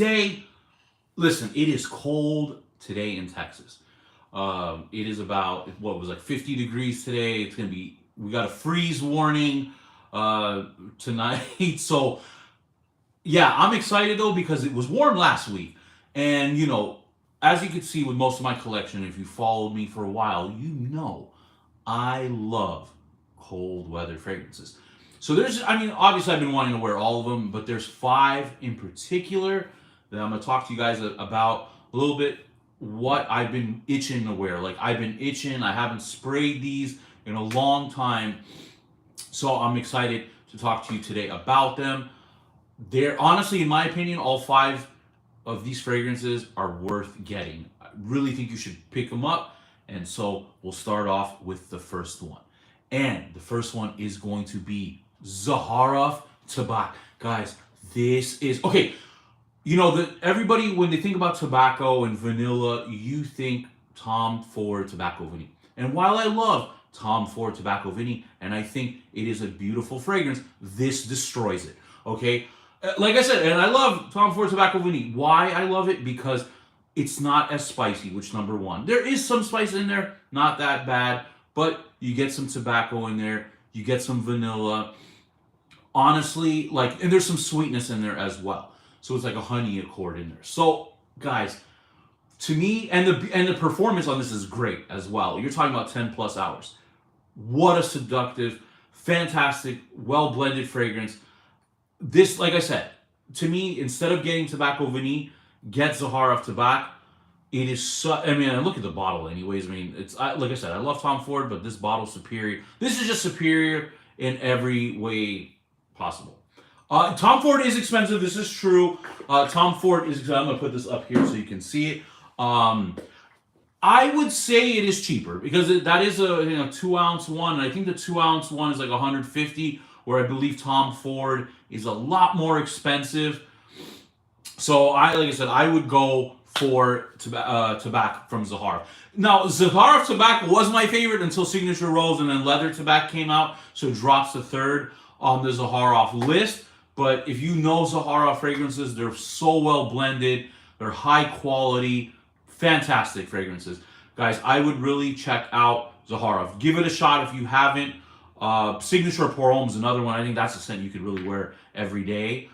today, listen, it is cold today in Texas. It is about, what was like 50 degrees today. It's going to be, we got a freeze warning tonight. So, yeah, I'm excited though because it was warm last week. And, you know, as you can see with most of my collection, if you followed me for a while, you know I love cold weather fragrances. So there's, I mean, obviously I've been wanting to wear all of them, but there's 5 in particular that I'm going to talk to you guys about a little bit what I've been itching to wear. Like I've been itching, I haven't sprayed these in a long time. So I'm excited to talk to you today about them. They're honestly, in my opinion, all 5 of these fragrances are worth getting. I really think you should pick them up. And so we'll start off with the first one. And the first one is going to be Zaharoff Tabak. Guys, this is, okay, you know, that everybody, when they think about tobacco and vanilla, you think Tom Ford Tobacco Vanille. And while I love Tom Ford Tobacco Vanille, and I think it is a beautiful fragrance, this destroys it, okay? Like I said, and I love Tom Ford Tobacco Vanille. Why I love it? Because it's not as spicy, which number one. There is some spice in there, not that bad, but you get some tobacco in there, you get some vanilla. Honestly, like, and there's some sweetness in there as well. So it's like a honey accord in there. So, guys, to me, and the performance on this is great as well. You're talking about 10 plus hours. What a seductive, fantastic, well-blended fragrance. This, like I said, to me, instead of getting Tobacco Vanille, get Zaharoff Tabak. It is so, I mean, look at the bottle anyways. I mean, it's, like I said, I love Tom Ford, but this bottle's superior. This is just superior in every way possible. Tom Ford is expensive. This is true. Tom Ford is, I'm going to put this up here so you can see it. I would say it is cheaper because that is a 2-ounce one. And I think the 2-ounce one is like 150, where I believe Tom Ford is a lot more expensive. So like I said, I would go for Tabak from Zaharoff. Now, Zaharoff Tabak was my favorite until Signature Rose, and then Leather Tabak came out, so it drops to 3rd on the Zaharoff list. But if you know Zaharoff fragrances, they're so well blended, they're high quality, fantastic fragrances. Guys, I would really check out Zaharoff. Give it a shot if you haven't. Signature Pour Homme is another one. I think that's a scent you could really wear every day.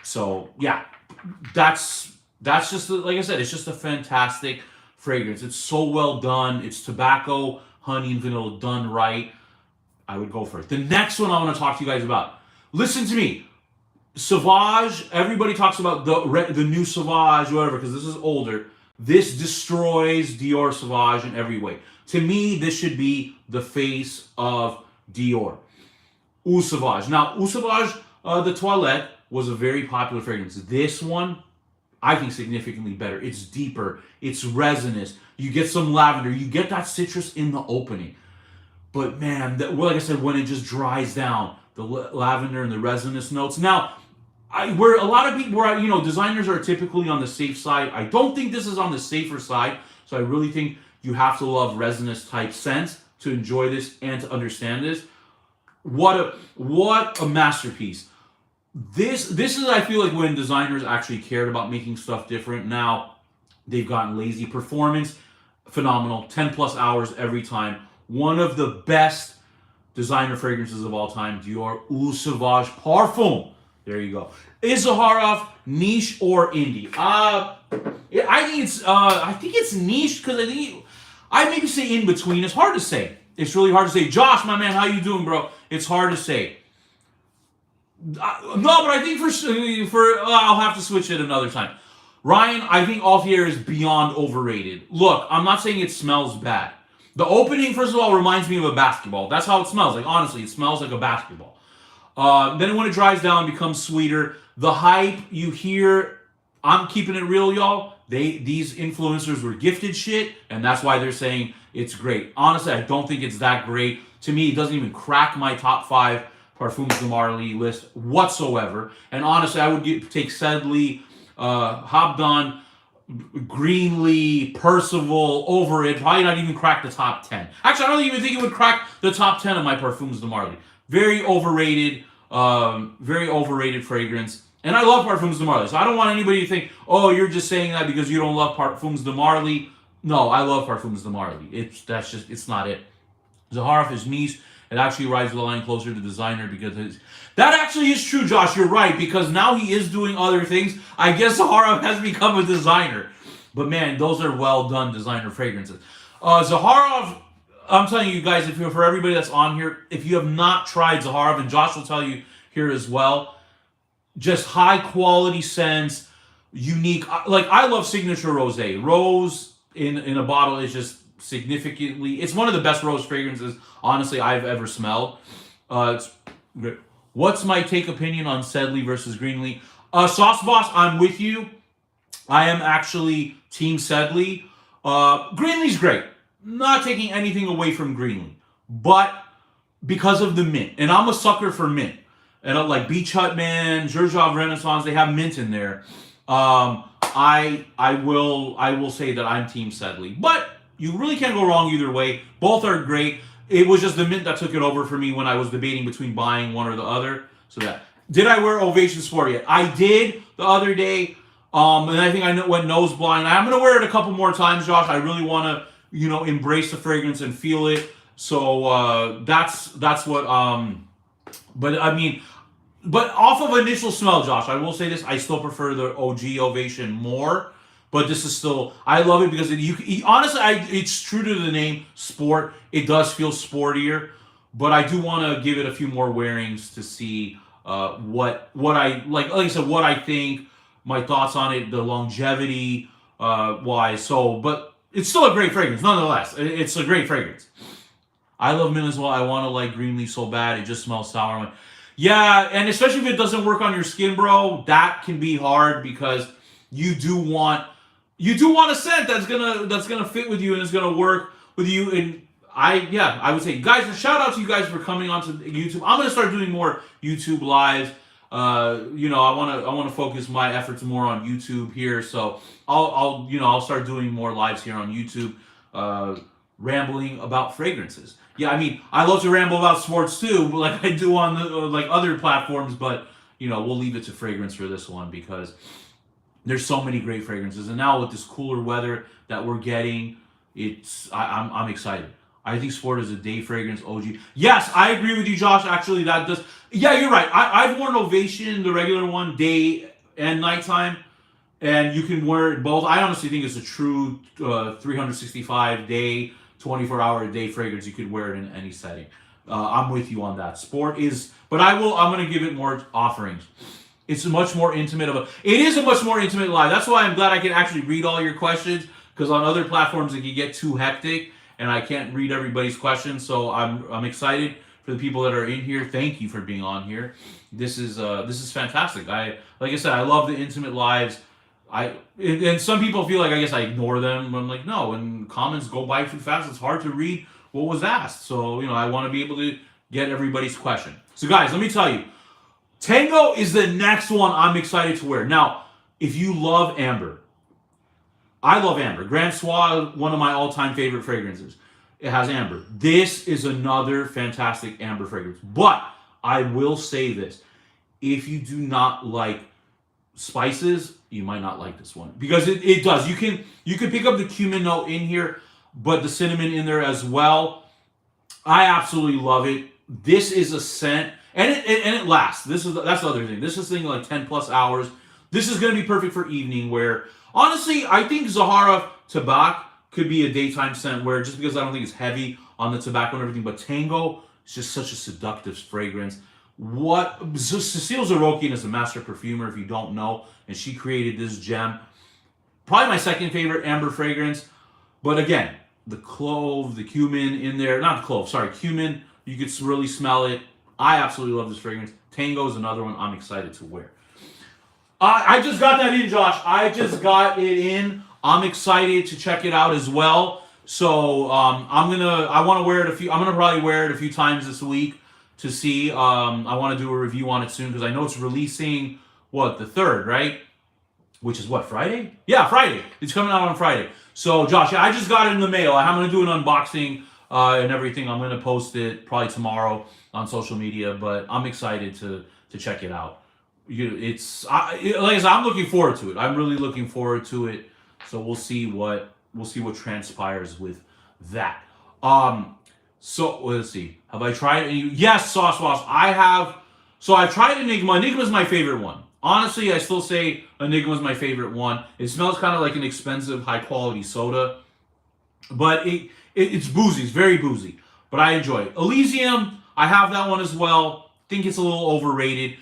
So yeah, that's just, like I said, it's just a fantastic fragrance. It's so well done. It's tobacco, honey, and vanilla done right. I would go for it. The next one I want to talk to you guys about. Listen to me. Sauvage. Everybody talks about the new Sauvage, whatever, because this is older. This destroys Dior Sauvage in every way. To me, this should be the face of Dior. Eau Sauvage. Now, Eau Sauvage, the Toilette, was a very popular fragrance. This one, I think, significantly better. It's deeper. It's resinous. You get some lavender. You get that citrus in the opening. But man, like I said, when it just dries down, the lavender and the resinous notes. Now, where a lot of people, designers are typically on the safe side. I don't think this is on the safer side. So I really think you have to love resinous type scents to enjoy this and to understand this. What a masterpiece. This is, I feel like, when designers actually cared about making stuff different. Now they've gotten lazy. Performance, phenomenal. 10 plus hours every time. One of the best designer fragrances of all time, Dior Eau Sauvage Parfum. There you go. Is Zaharoff niche or indie? I think it's niche, because I maybe say in between. It's hard to say. It's really hard to say. Josh, my man, how you doing, bro? It's hard to say. No, but I think I'll have to switch it another time. Ryan, I think Alfier is beyond overrated. Look, I'm not saying it smells bad. The opening, first of all, reminds me of a basketball. That's how it smells. Like, honestly, it smells like a basketball. Then when it dries down, it becomes sweeter. The hype you hear, I'm keeping it real, y'all. These influencers were gifted shit, and that's why they're saying it's great. Honestly, I don't think it's that great. To me, it doesn't even crack my top 5 Parfums de Marly list whatsoever. And honestly, I would take Sedley, Habdan, Greenlee, Percival over it. Probably not even crack the top 10. Actually, I don't even think it would crack the top 10 of my Parfums de Marly. Very overrated fragrance. And I love Parfums de Marly. So I don't want anybody to think, oh, you're just saying that because you don't love Parfums de Marly. No, I love Parfums de Marly. It's not it. Zaharoff is niche. It actually rides the line closer to designer because that actually is true, Josh. You're right, because now he is doing other things. I guess Zaharoff has become a designer. But man, those are well done designer fragrances. Zaharoff, I'm telling you guys, for everybody that's on here, if you have not tried Zaharoff, and Josh will tell you here as well, just high quality scents, unique. Like I love signature rosé. Rose in a bottle is just significantly. It's one of the best rose fragrances, honestly, I've ever smelled. It's great. What's my take opinion on Sedley versus Greenlee? Sauce Boss, I'm with you. I am actually Team Sedley. Greenlee's great. Not taking anything away from Greenlee, but because of the mint, and I'm a sucker for mint. And like Beach Hut Man, Xerjoff Renaissance, they have mint in there. I will say that I'm Team Sedley, but you really can't go wrong either way. Both are great. It was just the mint that took it over for me when I was debating between buying one or the other. So that did I wear Ovation Sport yet? I did the other day, and I think I went nose blind. I'm gonna wear it a couple more times, Josh. I really want to embrace the fragrance and feel it. So that's what. But I mean, but off of initial smell, Josh, I will say this: I still prefer the OG Ovation more. But this is still, I love it because honestly, it's true to the name, sport. It does feel sportier, but I do want to give it a few more wearings to see what I like. Like I said, what I think, my thoughts on it, the longevity wise. So, but it's still a great fragrance, nonetheless. It's a great fragrance. I love mint as well. I want to like Greenlee so bad. It just smells sour. Yeah, and especially if it doesn't work on your skin, bro, that can be hard because you do want a scent that's gonna fit with you and is gonna work with you. And I would say, guys, shout out to you guys for coming onto YouTube. I'm gonna start doing more YouTube lives. I want to focus my efforts more on YouTube here. So I'll start doing more lives here on YouTube, rambling about fragrances. Yeah, I mean, I love to ramble about sports too, like I do on like other platforms. But we'll leave it to fragrance for this one because there's so many great fragrances, and now with this cooler weather that we're getting, I'm excited. I think Sport is a day fragrance OG. Yes, I agree with you, Josh. Actually, that does. Yeah, you're right. I've worn Ovation, the regular one, day and nighttime, and you can wear it both. I honestly think it's a true 365 day, 24-hour a day fragrance. You could wear it in any setting. I'm with you on that. Sport is, but I'm going to give it more offerings. It's a much more intimate it is a much more intimate live. That's why I'm glad I can actually read all your questions, because on other platforms it can get too hectic and I can't read everybody's questions. So I'm excited for the people that are in here. Thank you for being on here. This is fantastic. Like I said, I love the intimate lives. And some people feel like I guess I ignore them. I'm like, no, and comments go by too fast. It's hard to read what was asked. So I want to be able to get everybody's question. So guys, let me tell you. Tango is the next one I'm excited to wear. Now, if you love amber, I love amber. Grand Soir, one of my all-time favorite fragrances. It has amber. This is another fantastic amber fragrance. But I will say this. If you do not like spices, you might not like this one. Because it does. You can pick up the cumin note in here, but the cinnamon in there as well. I absolutely love it. This is a scent. And it lasts. That's the other thing. This is thing like 10 plus hours. This is going to be perfect for evening wear. Honestly, I think Zaharoff Tabac could be a daytime scent wear, just because I don't think it's heavy on the tobacco and everything. But Tango is just such a seductive fragrance. Cecile Zarokian is a master perfumer, if you don't know, and she created this gem. Probably my second favorite amber fragrance. But again, the clove, the cumin in there. Not the clove, sorry, cumin. You could really smell it. I absolutely love this fragrance. Tango is another one I'm excited to wear. I just got that in, Josh. I just got it in. I'm excited to check it out as well. So I'm gonna probably wear it a few times this week to see. I want to do a review on it soon because I know it's releasing the 3rd, right? Which is what, Friday? Yeah, Friday. It's coming out on Friday. So Josh, I just got it in the mail. I'm gonna do an unboxing and everything. I'm gonna post it probably tomorrow on social media, but I'm excited to check it out. like I said, I'm looking forward to it. I'm really looking forward to it. So we'll see what transpires with that. So let's see. Have I tried any? Yes, Sauce Boss. I have. So I've tried Enigma. Enigma is my favorite one. Honestly, I still say Enigma is my favorite one. It smells kind of like an expensive, high quality soda, but it's boozy. It's very boozy, but I enjoy it. Elysium, I have that one as well. Think it's a little overrated.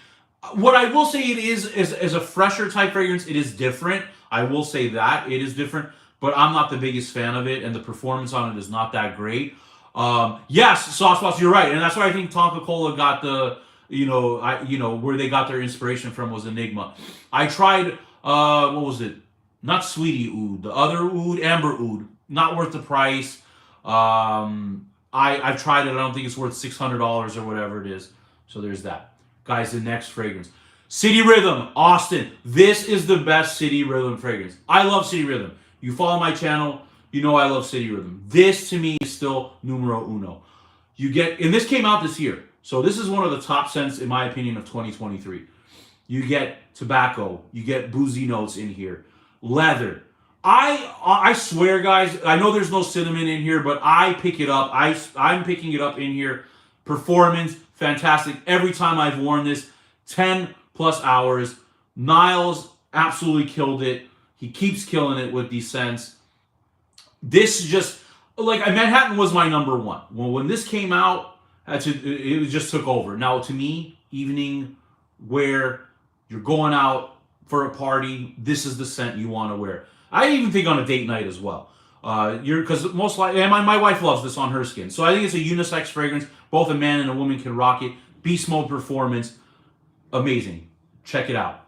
What I will say it is a fresher type fragrance. It is different. I will say that it is different, but I'm not the biggest fan of it, and the performance on it is not that great. Yes, Sauce Boss, you're right, and that's why I think Tonka Cola got the where they got their inspiration from was Enigma. I tried what was it? Not Sweetie Oud, the other Oud, Amber Oud. Not worth the price. I've tried it. I don't think it's worth $600 or whatever it is. So there's that. Guys, the next fragrance. City Rhythm, Austin. This is the best City Rhythm fragrance. I love City Rhythm. You follow my channel, you know I love City Rhythm. This to me is still numero uno. And this came out this year. So this is one of the top scents, in my opinion, of 2023. You get tobacco, you get boozy notes in here, leather. I swear, guys, I know there's no cinnamon in here, but I pick it up. I'm picking it up in here. Performance, fantastic. Every time I've worn this, 10 plus hours. Niles absolutely killed it. He keeps killing it with these scents. This just, like, Manhattan was my number one. Well, when this came out, it just took over. Now, to me, evening wear, you're going out for a party, this is the scent you want to wear. I even think on a date night as well. Because most likely, and my wife loves this on her skin. So I think it's a unisex fragrance. Both a man and a woman can rock it. Beast mode performance, amazing. Check it out.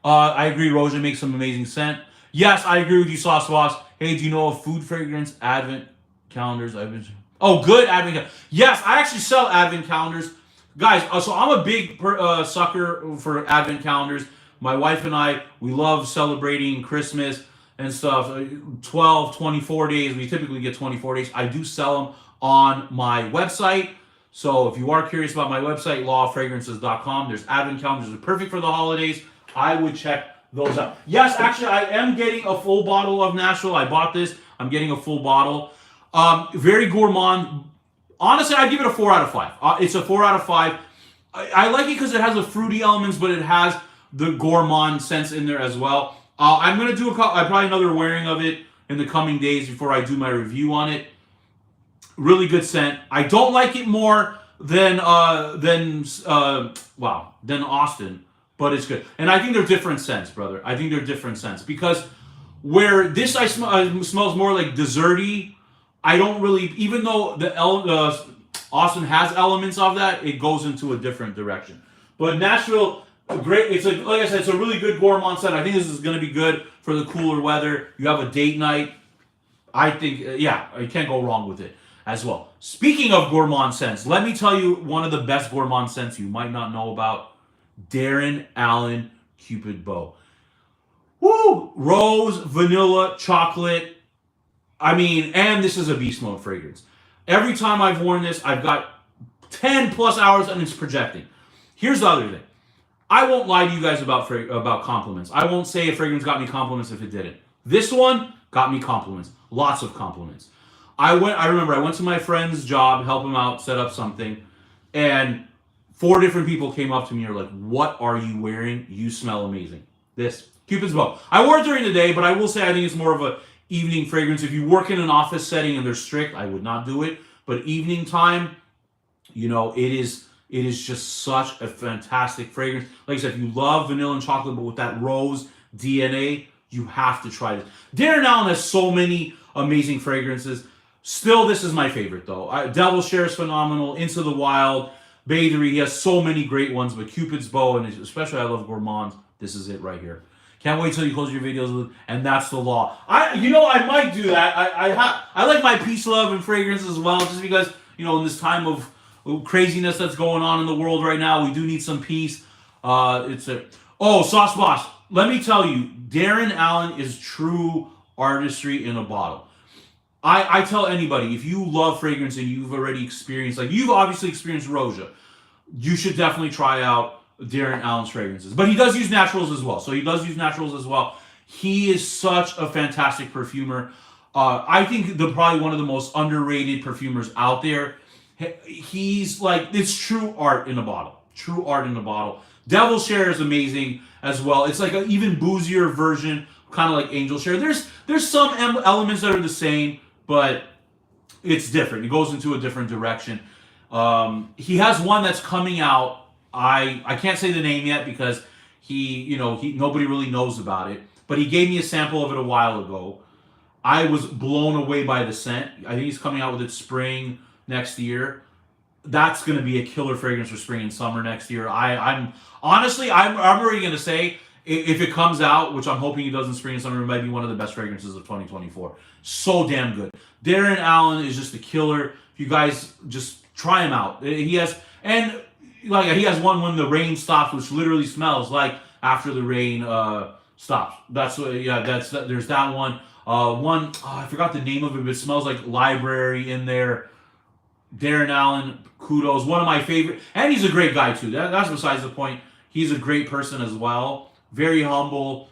I agree, Roja makes some amazing scent. Yes, I agree with you, Sauce Boss. Hey, do you know of food fragrance advent calendars? Oh, good advent calendar. Yes, I actually sell advent calendars. Guys, so I'm a big sucker for advent calendars. My wife and I, we love celebrating Christmas and stuff. 12, 24 days. We typically get 24 days. I do sell them on my website. So if you are curious about my website, LawofFragrances.com, there's advent calendars. They're perfect for the holidays. I would check those out. Yes, actually, I am getting a full bottle of Nashville. I bought this. I'm getting a full bottle. Very gourmand. Honestly, I'd give it a 4 out of 5. It's a 4 out of 5. I like it because it has the fruity elements, but it has the gourmand sense in there as well. I'm going to do probably another wearing of it in the coming days before I do my review on it. Really good scent. I don't like it more than Austin, but it's good. And I think they're different scents, brother. I think they're different scents because where this smells more like desserty. I don't really, even though Austin has elements of that, it goes into a different direction. But Nashville, great. It's like I said, it's a really good gourmand scent. I think this is going to be good for the cooler weather. You have a date night. I think, you can't go wrong with it as well. Speaking of gourmand scents, let me tell you one of the best gourmand scents you might not know about. Darren Allen Cupid Bow. Woo! Rose, vanilla, chocolate. And this is a beast mode fragrance. Every time I've worn this, I've got 10 plus hours and it's projecting. Here's the other thing. I won't lie to you guys about compliments. I won't say a fragrance got me compliments if it didn't. This one got me compliments. Lots of compliments. I remember I went to my friend's job, help him out, set up something, and 4 different people came up to me and were like, "What are you wearing? You smell amazing." This, Cupid's Bow. I wore it during the day, but I will say I think it's more of a evening fragrance. If you work in an office setting and they're strict, I would not do it. But evening time, it is just such a fantastic fragrance. Like I said, if you love vanilla and chocolate, but with that rose DNA, you have to try this. Darren Allen has so many amazing fragrances. Still, this is my favorite, though. Devil Share is phenomenal. Into the Wild, Bathery, he has so many great ones, but Cupid's Bow, and especially I love gourmands, this is it right here. Can't wait till you close your videos with, and that's the law. I might do that. I like my peace, love, and fragrance as well, just because, in this time of craziness that's going on in the world right now, we do need some peace. Sauce Boss, let me tell you, Darren Allen is true artistry in a bottle. I tell anybody, if you love fragrance and you've already experienced, like you've obviously experienced Roja, you should definitely try out Darren Allen's fragrances. But he does use naturals as well. So he does use naturals as well. He is such a fantastic perfumer. I think probably one of the most underrated perfumers out there. He's like, it's true art in a bottle. True art in a bottle. Devil Share is amazing as well. It's like an even boozier version, kind of like Angel Share. There's some elements that are the same, but it's different. It goes into a different direction. He has one that's coming out. I can't say the name yet because nobody really knows about it. But he gave me a sample of it a while ago. I was blown away by the scent. I think he's coming out with it spring next year. That's going to be a killer fragrance for spring and summer next year. I'm already going to say, if it comes out, which I'm hoping it does in spring and summer, it might be one of the best fragrances of 2024. So damn good. Darren Allen is just a killer. If you guys just try him out. He has one when the rain stops, which literally smells like after the rain stops. There's that one. I forgot the name of it, but it smells like library in there. Darren Allen, kudos. One of my favorite, and he's a great guy too. That's besides the point. He's a great person as well. Very humble,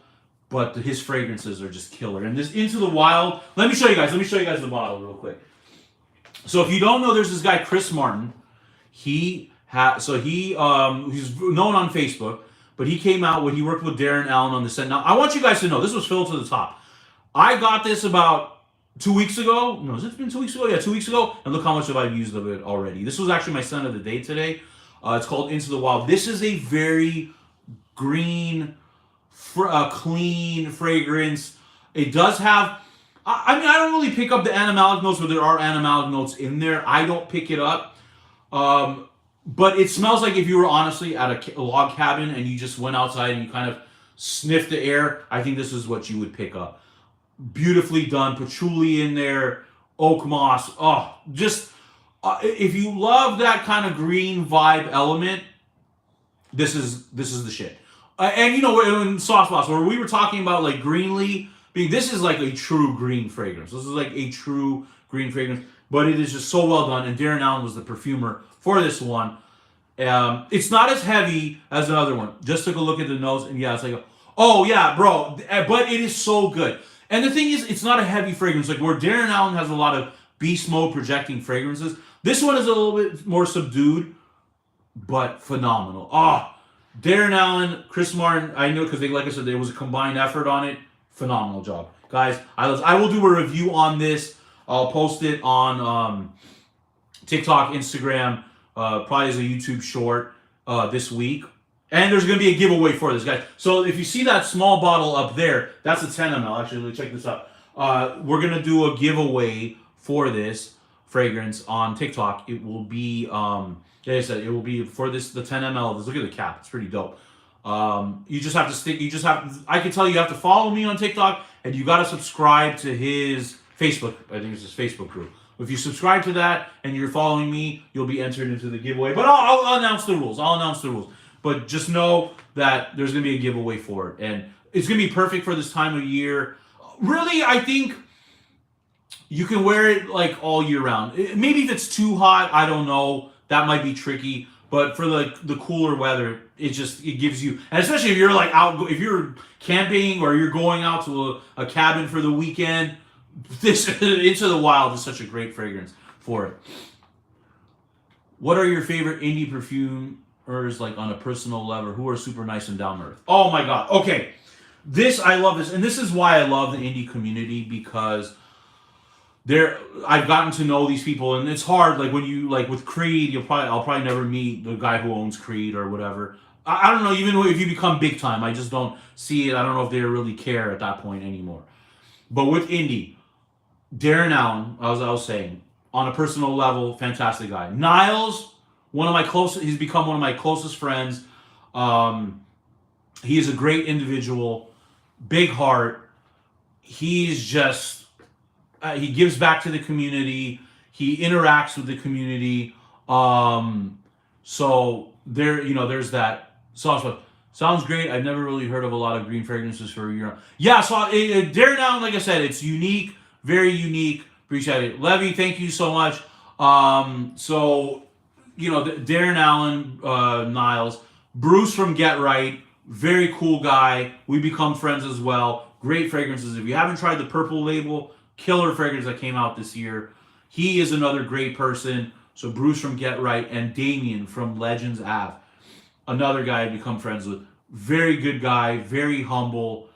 but his fragrances are just killer. And this Into the Wild, let me show you guys the bottle real quick. So if you don't know, there's this guy Chris Martin. He's known on Facebook, but he came out when he worked with Darren Allen on the set. Now I want you guys to know this was filled to the top. I got this about 2 weeks ago. No, has it been 2 weeks ago? Yeah, 2 weeks ago. And look how much I've used of it already. This was actually my scent of the day today. It's called Into the Wild. This is a very green, clean fragrance. It does have, I don't really pick up the animalic notes, but there are animalic notes in there. I don't pick it up. But it smells like if you were honestly at a log cabin and you just went outside and you kind of sniffed the air. I think this is what you would pick up. Beautifully done. Patchouli in there. Oak moss. If you love that kind of green vibe element, this is the shit. And in Sauce Boss, where we were talking about like greenly, this is like a true green fragrance. This is like a true green fragrance, but it is just so well done. And Darren Allen was the perfumer for this one. It's not as heavy as the other one. Just took a look at the nose, and yeah, it's like, oh yeah, bro. But it is so good. And the thing is, it's not a heavy fragrance. Like where Darren Allen has a lot of beast mode projecting fragrances, this one is a little bit more subdued, but phenomenal. Darren Allen, Chris Martin, I know because like I said, there was a combined effort on it. Phenomenal job. Guys, I will do a review on this. I'll post it on TikTok, Instagram, probably as a YouTube short this week. And there's going to be a giveaway for this, guys. So if you see that small bottle up there, that's a 10 ml. Actually, check this out. We're going to do a giveaway for this fragrance on TikTok. It will be, like I said, it will be for the 10 ml of this. Look at the cap. It's pretty dope. You just have to I can tell you have to follow me on TikTok, and you got to subscribe to his Facebook. I think it's his Facebook group. If you subscribe to that and you're following me, you'll be entered into the giveaway. But I'll announce the rules. But just know that there's going to be a giveaway for it. And it's going to be perfect for this time of year. Really, I think you can wear it like all year round. Maybe if it's too hot, I don't know. That might be tricky. But for the cooler weather, it gives you, and especially if you're like out, if you're camping or you're going out to a cabin for the weekend, this Into the Wild is such a great fragrance for it. What are your favorite indie perfumers, like on a personal level, who are super nice and down to earth? Oh my God. Okay. I love this. And this is why I love the indie community, because I've gotten to know these people, and it's hard. Like when you, like with Creed, I'll probably never meet the guy who owns Creed or whatever. I don't know, even if you become big time, I just don't see it. I don't know if they really care at that point anymore. But with indie, Darren Allen, as I was saying, on a personal level, fantastic guy. Niles, he's become one of my closest friends. He is a great individual, big heart. He's just, he gives back to the community. He interacts with the community. So there's that. Sounds great. I've never really heard of a lot of green fragrances for a year. Yeah, so Darren Allen, like I said, it's unique. Very unique. Appreciate it. Levy, thank you so much. Darren Allen, Niles, Bruce from Get Right, very cool guy. We become friends as well. Great fragrances. If you haven't tried the Purple Label, killer fragrance that came out this year, he is another great person. So Bruce from Get Right and Damien from Legends Ave, another guy I become friends with. Very good guy, very humble,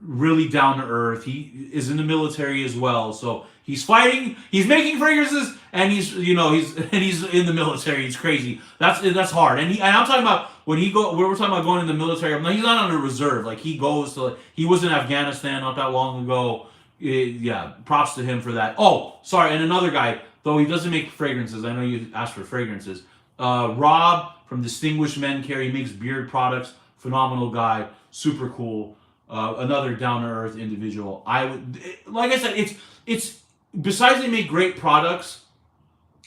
really down to earth. He is in the military as well, so he's fighting. He's making fragrances, and he's in the military. He's crazy. That's hard. And I'm talking about when we're talking about going in the military. He's not on a reserve. Like he goes to. He was in Afghanistan not that long ago. Yeah, props to him for that. Oh, sorry, and another guy, though he doesn't make fragrances. I know you asked for fragrances. Rob from Distinguished Men Care. He makes beard products. Phenomenal guy. Super cool. Another down-to-earth individual. Like I said, it's besides they make great products,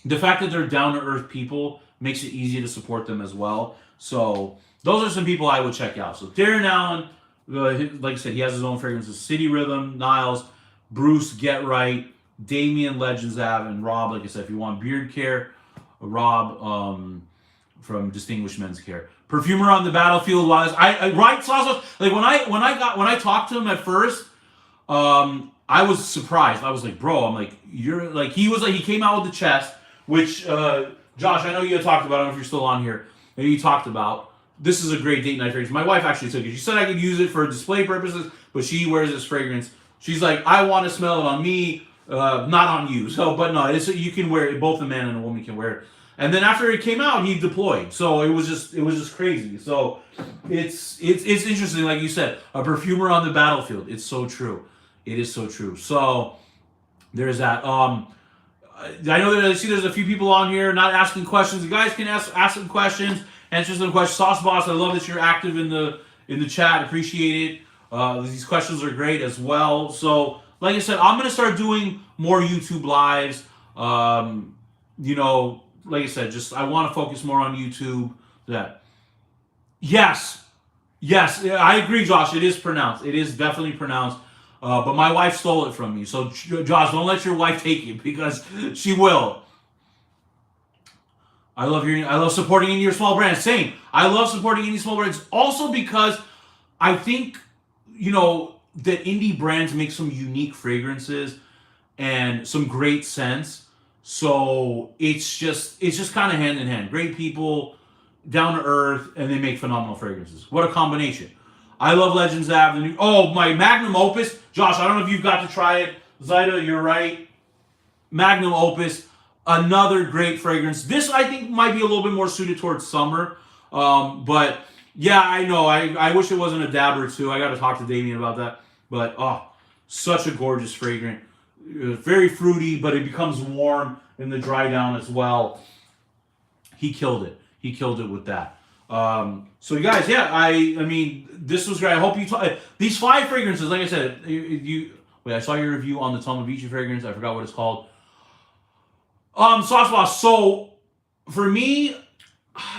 the fact that they're down-to-earth people makes it easy to support them as well. So those are some people I would check out. So Darren Allen, like I said, he has his own fragrances. City Rhythm, Niles, Bruce, Get Right, Damien, Legends Ave, and Rob. Like I said, if you want beard care, Rob from Distinguished Men's Care. Perfumer on the Battlefield was right sauce. Like when I talked to him at first, I was surprised. I was like, bro, I'm like, you're like he came out with the chest, which Josh, I know you had talked about. I don't know if you're still on here. Maybe you talked about. This is a great date night fragrance. My wife actually took it. She said I could use it for display purposes, but she wears this fragrance. She's like, I want to smell it on me, not on you. So, but no, you can wear it. Both a man and a woman can wear it. And then after it came out, he deployed. So it was just crazy. So it's interesting, like you said, a perfumer on the battlefield. It's so true. It is so true. So there's that. I know that I see there's a few people on here not asking questions. You guys can ask some questions, answer some questions. Sauce Boss, I love that you're active in the chat. Appreciate it. These questions are great as well. So like I said, I'm gonna start doing more YouTube lives. Like I said, I want to focus more on YouTube. Yes, I agree, Josh. It is pronounced. It is definitely pronounced. But my wife stole it from me. So, Josh, don't let your wife take it because she will. I love supporting indie or small brands. Same. I love supporting indie small brands. Also because I think, that indie brands make some unique fragrances and some great scents. So it's just kind of hand in hand. Great people, down to earth, and they make phenomenal fragrances. What a combination. I love Legends Avenue. Oh, my Magnum Opus. Josh, I don't know if you've got to try it. Zaida, you're right. Magnum Opus, another great fragrance. This, I think, might be a little bit more suited towards summer. But, yeah, I know. I wish it wasn't a dab or two. I got to talk to Damien about that. But, such a gorgeous fragrance. Very fruity, but it becomes warm in the dry down as well. He killed it. He killed it with that. So you guys, yeah, I mean, this was great. I hope you these 5 fragrances. Like I said, I saw your review on the Tomovici fragrance. I forgot what it's called. Sauce Boss. So for me,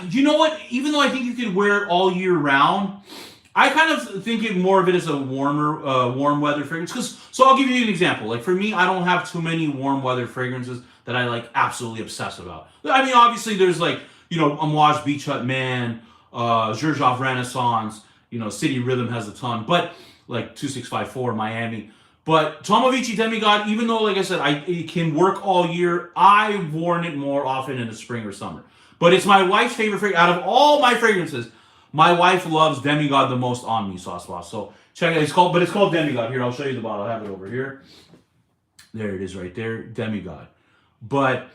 you know what? Even though I think you could wear it all year round, I kind of think more of it as a warm weather fragrance. So I'll give you an example. Like for me, I don't have too many warm weather fragrances that I like absolutely obsess about. I mean, obviously there's like, Amouage Beach Hut Man, Xerjoff Renaissance, City Rhythm has a ton, but like 2654 Miami. But Tomovici Demigod, even though, like I said, it can work all year, I've worn it more often in the spring or summer. But it's my wife's favorite fragrance. Out of all my fragrances, my wife loves Demigod the most on me, Sauce Boss. So check it. It's called Demigod. Here, I'll show you the bottle. I have it over here. There it is right there, Demigod. But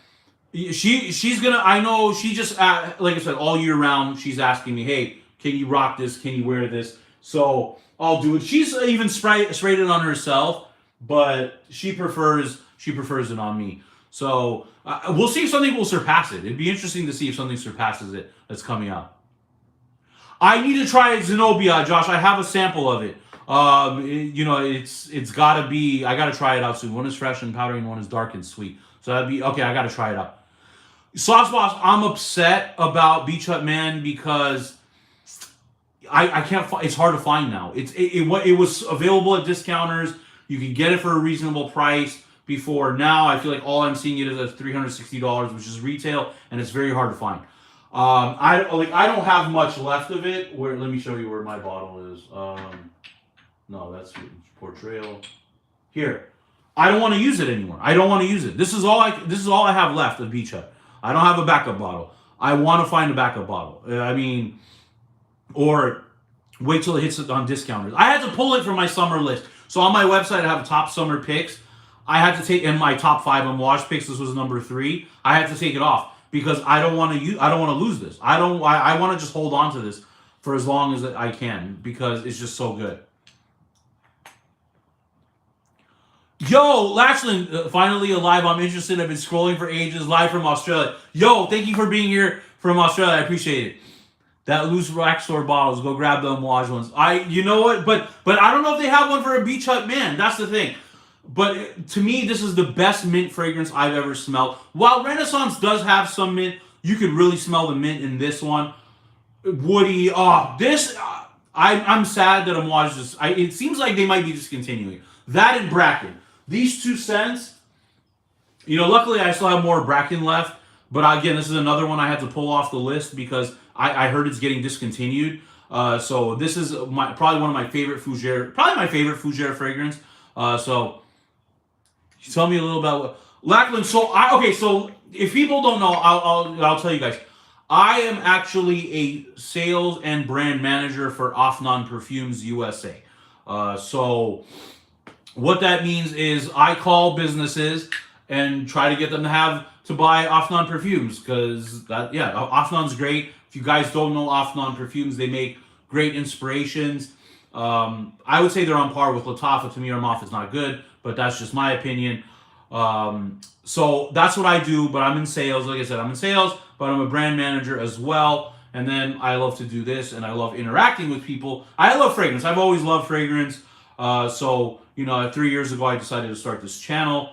she's gonna, I know she just, like I said, all year round, she's asking me, hey, can you rock this? Can you wear this? So I'll do it. She's even sprayed it on herself, but she prefers it on me. So we'll see if something will surpass it. It'd be interesting to see if something surpasses it that's coming out. I need to try Zenobia, Josh. I have a sample of it. It's gotta be. I gotta try it out soon. One is fresh and powdery, and one is dark and sweet. So that'd be okay. I gotta try it out. Sauce Boss, I'm upset about Beach Hut Man because I can't. It's hard to find now. It was available at discounters. You can get it for a reasonable price before. Now I feel like all I'm seeing it is at $360, which is retail, and it's very hard to find. I don't have much left of it. Where let me show you where my bottle is. No, that's portrayal. Here, I don't want to use it anymore. I don't want to use it. This is all I have left of Beach Hut. I don't have a backup bottle. I want to find a backup bottle. I mean, or wait till it hits it on discounters. I had to pull it from my summer list. So on my website, I have top summer picks. I had to take in my top 5 unwashed picks. This was number 3. I had to take it off because I don't want to lose this. I want to just hold on to this for as long as I can because it's just so good. Yo, Lachlan, finally alive. I'm interested. I've been scrolling for ages. Live from Australia. Yo, thank you for being here from Australia. I appreciate it. That loose rack store bottles. Go grab the Amouage ones. You know what? But I don't know if they have one for a Beach Hut man. That's the thing. But to me, this is the best mint fragrance I've ever smelled. While Renaissance does have some mint, you could really smell the mint in this one. Woody. I'm sad that Amouage just. It seems like they might be discontinuing that in Bracken. These 2 scents. Luckily I still have more Bracken left. But again, this is another one I had to pull off the list because I heard it's getting discontinued. So this is probably one of my favorite Fougere. Probably my favorite Fougere fragrance. So tell me a little about Lachlan. So if people don't know, I'll tell you guys. I am actually a sales and brand manager for Afnan Perfumes USA. So what that means is I call businesses and try to get them to buy Afnan perfumes because Afnan's great. If you guys don't know Afnan perfumes, they make great inspirations. I would say they're on par with Lattafa. To me, Armaf is not good, but that's just my opinion. So that's what I do, but I'm in sales. Like I said, I'm in sales, but I'm a brand manager as well. And then I love to do this, and I love interacting with people. I love fragrance. I've always loved fragrance. 3 years ago, I decided to start this channel.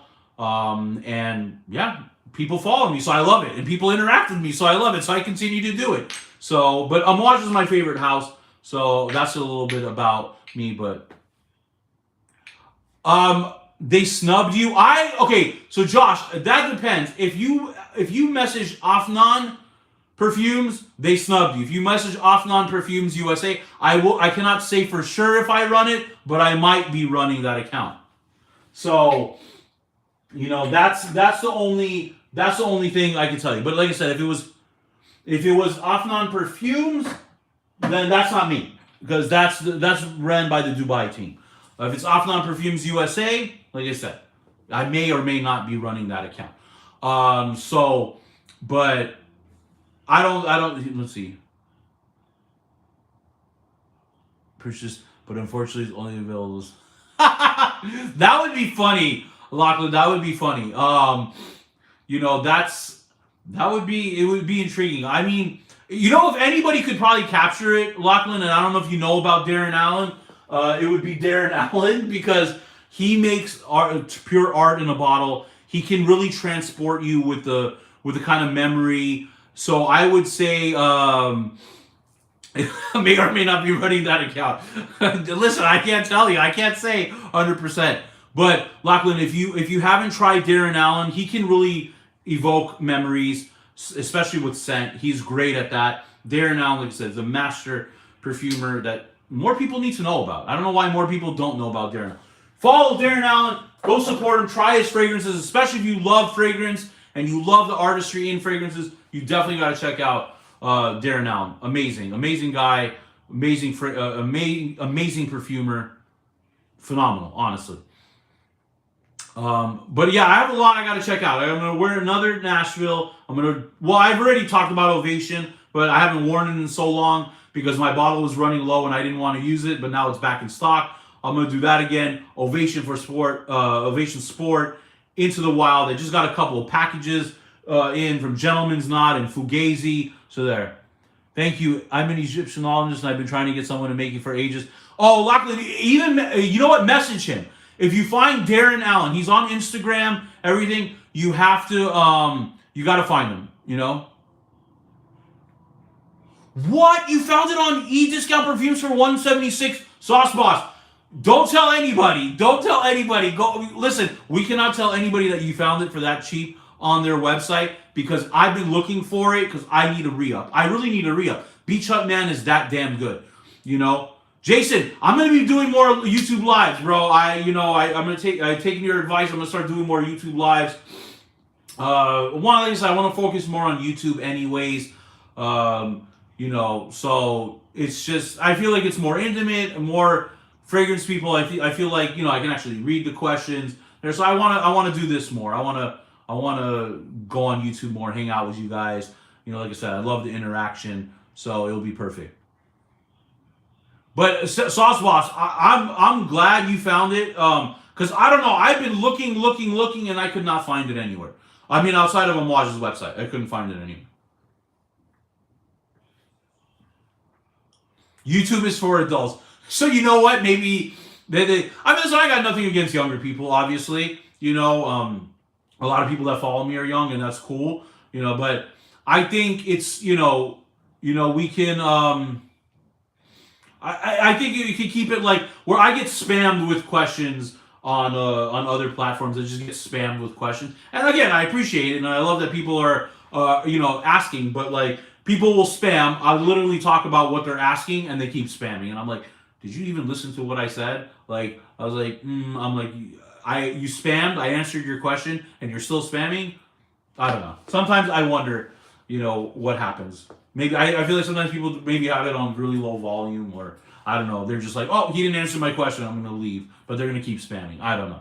People follow me, so I love it. And people interact with me, so I love it. So I continue to do it. But Amouage is my favorite house. So that's a little bit about me, but they snubbed you. So Josh, that depends. If you message Afnan Perfumes, they snubbed you. If you message Afnan Perfumes USA, I cannot say for sure if I run it, but I might be running that account. So, that's the only thing I can tell you. But like I said, if it was Afnan Perfumes, then that's not me because that's ran by the Dubai team. If it's Afnan Perfumes USA, like I said, I may or may not be running that account. But I don't. Let's see. Purchase, but unfortunately, it's only available. That would be funny, Lachlan. That would be funny. It would be intriguing. I mean, if anybody could probably capture it, Lachlan, and I don't know if you know about Darren Allen, it would be Darren Allen because he makes pure art in a bottle. He can really transport you with the kind of memory. So I would say, may or may not be running that account. Listen, I can't tell you. I can't say 100%. But Lachlan, if you haven't tried Darren Allen, he can really evoke memories, especially with scent. He's great at that. Darren Allen, like I said, is a master perfumer that more people need to know about. I don't know why more people don't know about Darren. Follow Darren Allen. Go support him. Try his fragrances, especially if you love fragrance and you love the artistry in fragrances. You definitely got to check out Darren Allen. Amazing guy. Amazing perfumer. Phenomenal, honestly. But yeah, I have a lot I got to check out. I'm going to wear another Nashville. I've already talked about Ovation, but I haven't worn it in so long because my bottle was running low and I didn't want to use it, but now it's back in stock. I'm going to do that again. Ovation for Sport, Ovation Sport, Into the Wild. I just got a couple of packages in from Gentleman's Knot and Fugazi. So there. Thank you. I'm an Egyptologist and I've been trying to get someone to make it for ages. Oh, Lachlan, you know what? Message him. If you find Darren Allen, he's on Instagram, everything, you have to, you got to find him, What? You found it on eDiscount Perfumes for $176? Sauce Boss. Don't tell anybody. Go listen. We cannot tell anybody that you found it for that cheap on their website because I've been looking for it because I need a re-up. I really need a re-up. Beach Hut Man is that damn good, you know. Jason, I'm gonna be doing more YouTube lives, bro. I'm gonna taking your advice. I'm gonna start doing more YouTube lives. One of the things I want to focus more on YouTube, anyways. So it's just I feel like it's more intimate, more fragrance people. I feel like I can actually read the questions there. So I want to do this more. I want to go on YouTube more, hang out with you guys. Like I said, I love the interaction, so it'll be perfect. But Sauce Boss, I'm glad you found it. Because I don't know, I've been looking, and I could not find it anywhere. I mean, outside of Amouage's website, I couldn't find it anywhere. YouTube is for adults. So you know what? Maybe so I got nothing against younger people, obviously. A lot of people that follow me are young, and that's cool. But I think it's we can. I think you can keep it like where I get spammed with questions on other platforms. I just get spammed with questions, and again, I appreciate it, and I love that people are asking. But like people will spam. I literally talk about what they're asking, and they keep spamming, and I'm like, did you even listen to what I said? Like I was like, I'm like, you spammed. I answered your question, and you're still spamming. I don't know. Sometimes I wonder, what happens. Maybe I feel like sometimes people maybe have it on really low volume, or I don't know. They're just like, oh, he didn't answer my question. I'm gonna leave, but they're gonna keep spamming. I don't know.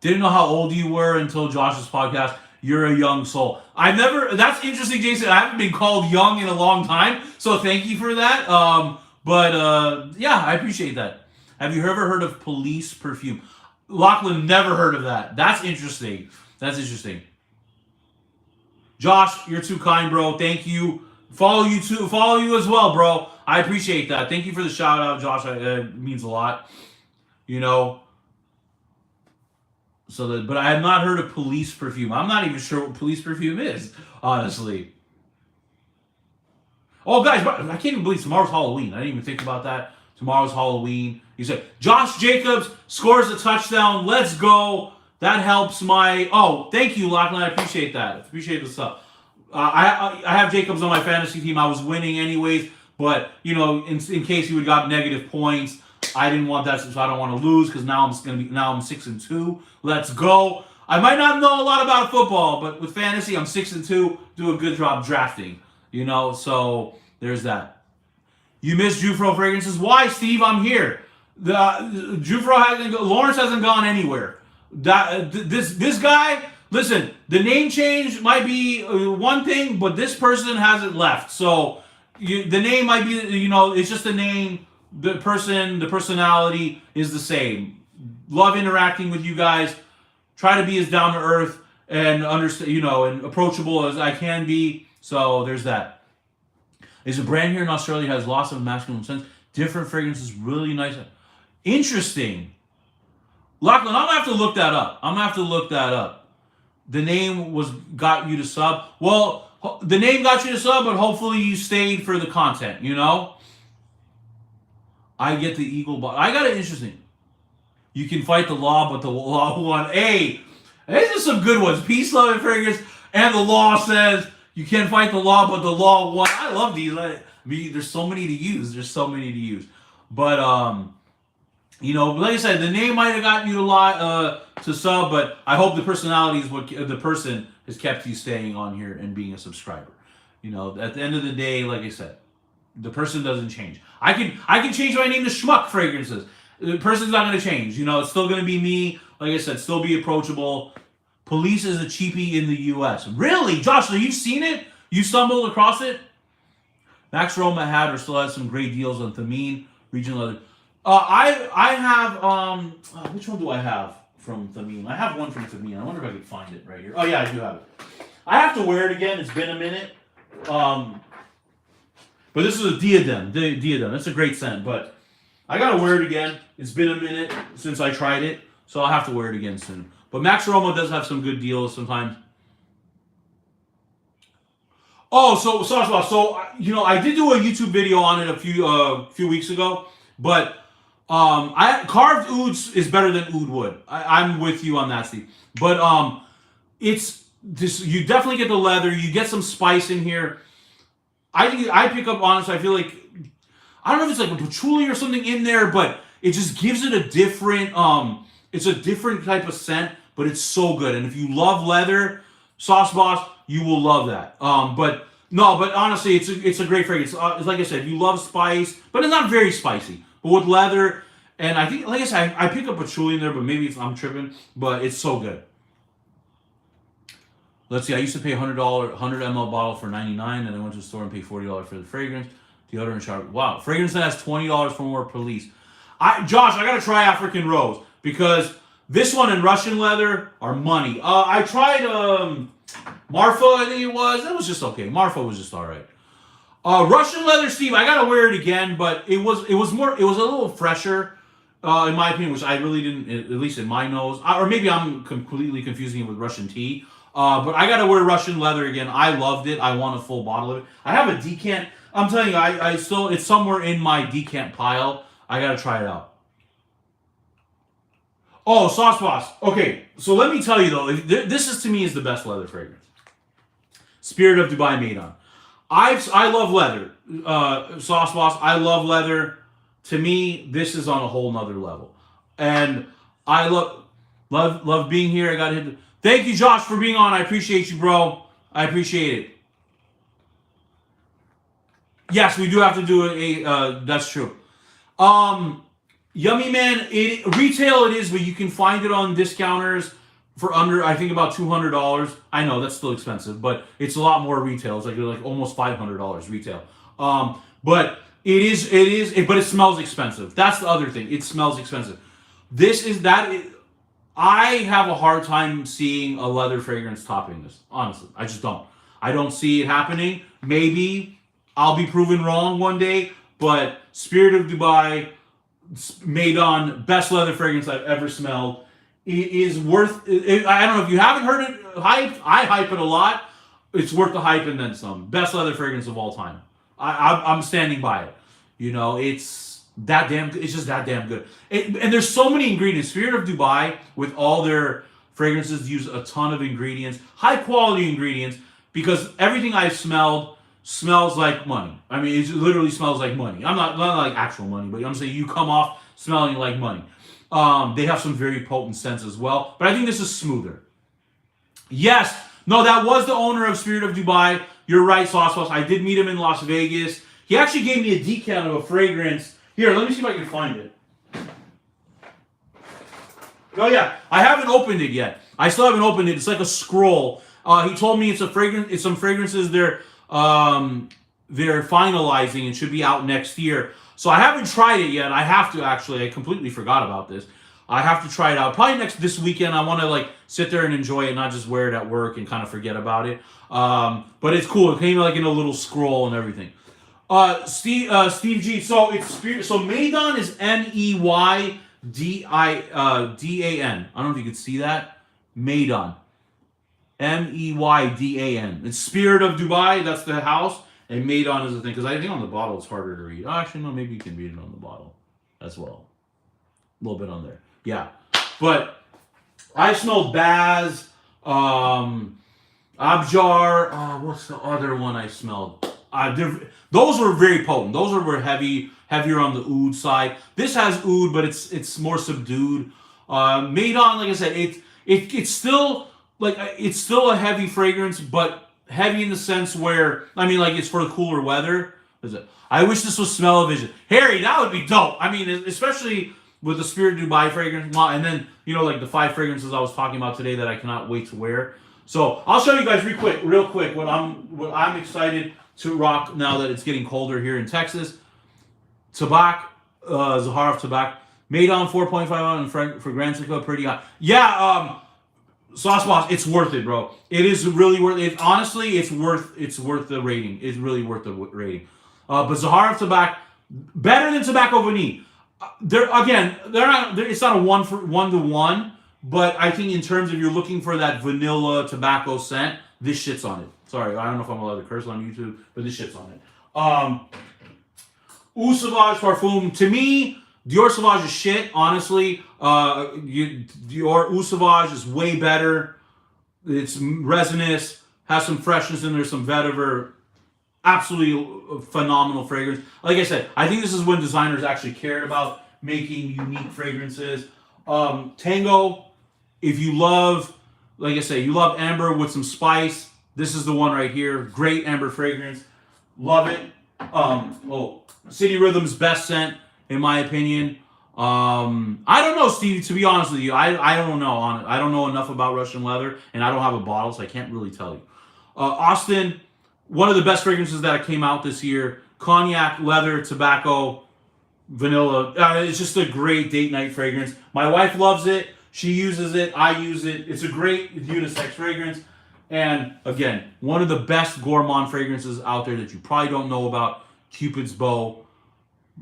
Didn't know how old you were until Josh's podcast. You're a young soul. I've never. That's interesting, Jason. I haven't been called young in a long time, so thank you for that. Yeah, I appreciate that. Have you ever heard of police perfume? Lachlan, never heard of that. That's interesting. That's interesting. Josh, you're too kind, bro. Thank you. Follow you as well, bro. I appreciate that. Thank you for the shout out, Josh. It means a lot. But I have not heard of police perfume. I'm not even sure what police perfume is, honestly. Oh, guys, I can't even believe tomorrow's Halloween. I didn't even think about that. Tomorrow's Halloween. You said Josh Jacobs scores a touchdown. Let's go. That helps my. Oh, thank you, Lachlan. I appreciate that. I appreciate the stuff. I have Jacobs on my fantasy team. I was winning anyways, but in case he would have got negative points, I didn't want that, so I don't want to lose because now I'm 6-2. Let's go. I might not know a lot about football, but with fantasy, I'm 6-2. Do a good job drafting. So there's that. You missed Jufro Fragrances. Why, Steve? I'm here. Lawrence hasn't gone anywhere. This guy, listen, the name change might be one thing, but this person hasn't left. So the name might be, it's just the name. The personality is the same. Love interacting with you guys. Try to be as down to earth and understand, and approachable as I can be. So there's that. Is a brand here in Australia has lots of masculine scents. Different fragrances, really nice. Interesting. Lachlan, I'm gonna have to look that up. The name got you to sub. Well, the name got you to sub, but hopefully you stayed for the content. I get the eagle bot. I got it interesting. You can fight the law, but the law won. Hey, these are some good ones. Peace, love, and fragrance. And the law says you can't fight the law, but the law won. I love these. There's so many to use. But like I said, the name might have gotten you to sub, but I hope the personality is what the person has kept you staying on here and being a subscriber. At the end of the day, like I said, the person doesn't change. I can change my name to Schmuck Fragrances. The person's not going to change. It's still going to be me. Like I said, still be approachable. Police is a cheapie in the U.S. Really? Josh, so you've seen it? You stumbled across it? Max Roma had or still has some great deals on Thameen. Regional. I have, which one do I have from Thameen? I have one from Thameen. I wonder if I could find it right here. Oh, yeah, I do have it. I have to wear it again. It's been a minute. But this is a diadem. Diadem. It's a great scent, but I gotta wear it again. It's been a minute since I tried it, so I'll have to wear it again soon. But Max Roma does have some good deals sometimes. Oh, so I did do a YouTube video on it a few weeks ago, but Carved oud is better than oud wood. I'm with you on that, Steve. But it's this. You definitely get the leather. You get some spice in here. I think I pick up, honestly, I feel like, I don't know if it's like a patchouli or something in there, but it just gives it a different it's a different type of scent, but it's so good. And if you love leather, Sauce Boss, you will love that. But honestly, it's a great fragrance. It's like I said, if you love spice, but it's not very spicy. But with leather, and I think, like I said, I pick up patchouli in there, but maybe I'm tripping, but it's so good. Let's see, I used to pay $100, 100 ml bottle for $99, and I went to the store and paid $40 for the fragrance. Deodorant shower. Wow, fragrance that has $20 for more police. Josh, I gotta try African Rose because this one and Russian leather are money. I tried Marfa, I think it was. That was just okay. Marfa was just all right. Russian leather, Steve, I gotta wear it again, but it was a little fresher, in my opinion, which I really didn't, at least in my nose. Or maybe I'm completely confusing it with Russian tea. But I gotta wear Russian leather again. I loved it. I want a full bottle of it. I have a decant. I'm telling you, I still, it's somewhere in my decant pile. I gotta try it out. Oh, Sauce Boss. Okay, so let me tell you though, this is to me is the best leather fragrance. Spirit of Dubai Made On. I love leather. Sauce Boss, I love leather. To me, this is on a whole nother level. And I love being here. I got to hit. Thank you, Josh, for being on. I appreciate you, bro. I appreciate it. Yes, we do have to do a that's true. Yummy Man, retail it is, but you can find it on discounters for under, I think, about $200. I know that's still expensive, but it's a lot more retail. It's like almost $500 retail. But but it smells expensive. That's the other thing. It smells expensive. I have a hard time seeing a leather fragrance topping this. Honestly, I just don't. I don't see it happening. Maybe I'll be proven wrong one day, but Spirit of Dubai Made On, best leather fragrance I've ever smelled. It is worth. I don't know if you haven't heard it hyped. I hype it a lot. It's worth the hype and then some. Best leather fragrance of all time. I'm standing by it. You know, it's that damn. It's just that damn good. And there's so many ingredients. Spirit of Dubai, with all their fragrances, use a ton of ingredients, high quality ingredients, because everything I've smelled smells like money. I mean, it literally smells like money. I'm not like actual money, but I'm saying you come off smelling like money. They have some very potent scents as well, but I think this is smoother. Yes, no, that was the owner of Spirit of Dubai. You're right, Sauce Boss. I did meet him in Las Vegas. He actually gave me a decant of a fragrance. Here, let me see if I can find it. Oh yeah, I haven't opened it yet. I still haven't opened it. It's like a scroll. He told me it's a fragrance. It's some fragrances they're finalizing and should be out next year. So I haven't tried it yet. I have to actually. I completely forgot about this. I have to try it out. Probably this weekend. I want to like sit there and enjoy it, not just wear it at work and kind of forget about it. But it's cool. It came like in a little scroll and everything. Steve G. So it's Spirit. So Made On is MEYDAN. I don't know if you could see that. Made On. MEYDAN. It's Spirit of Dubai. That's the house. And Made On is the thing. Because I think on the bottle it's harder to read. Oh, actually, no. Maybe you can read it on the bottle as well. A little bit on there. Yeah. But I smelled Baz. Abjar. What's the other one I smelled? Those were very potent. Those were heavier on the oud side. This has oud, but it's more subdued. Made On, like I said, it's still a heavy fragrance, but heavy in the sense where, I mean, like it's for the cooler weather. I wish this was Smell-O-Vision. Harry, that would be dope. I mean, especially with the Spirit of Dubai fragrance, and then like the 5 fragrances I was talking about today that I cannot wait to wear. So I'll show you guys real quick what I'm excited to rock now that it's getting colder here in Texas. Tabak, Zaharoff Tabak, Made On 4.5 on Fragrantica, pretty hot. Yeah, Sauce Boss, it's worth it, bro. It is really worth it. Honestly, it's worth the rating. It's really worth the rating. But Zaharoff Tabak, better than Tobacco Vanille. It's not a 1-to-1, but I think in terms of you're looking for that vanilla tobacco scent, this shit's on it. Sorry, I don't know if I'm allowed to curse on YouTube, but this shit's on it. Eau Sauvage Parfum, to me, Dior Sauvage is shit, honestly. Dior Eau Sauvage is way better. It's resinous, has some freshness in there, some vetiver. Absolutely phenomenal fragrance. Like I said, I think this is when designers actually cared about making unique fragrances. Tango, if you love, like I say, you love amber with some spice, this is the one right here. Great amber fragrance. Love it. City Rhythm's best scent, in my opinion. I don't know, Stevie, to be honest with you. I don't know. I don't know enough about Russian leather, and I don't have a bottle, so I can't really tell you. Austin, one of the best fragrances that came out this year. Cognac, leather, tobacco, vanilla. It's just a great date night fragrance. My wife loves it. She uses it. I use it. It's a great unisex fragrance. And again, one of the best gourmand fragrances out there that you probably don't know about. Cupid's Bow.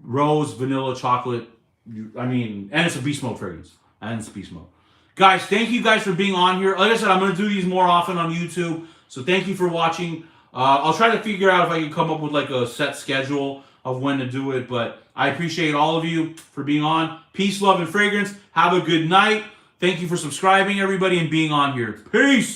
Rose, vanilla, chocolate. And it's a beast mode fragrance. And it's beast mode. Guys, thank you guys for being on here. Like I said, I'm going to do these more often on YouTube. So thank you for watching. I'll try to figure out if I can come up with like a set schedule of when to do it. But I appreciate all of you for being on. Peace, love, and fragrance. Have a good night. Thank you for subscribing, everybody, and being on here. Peace.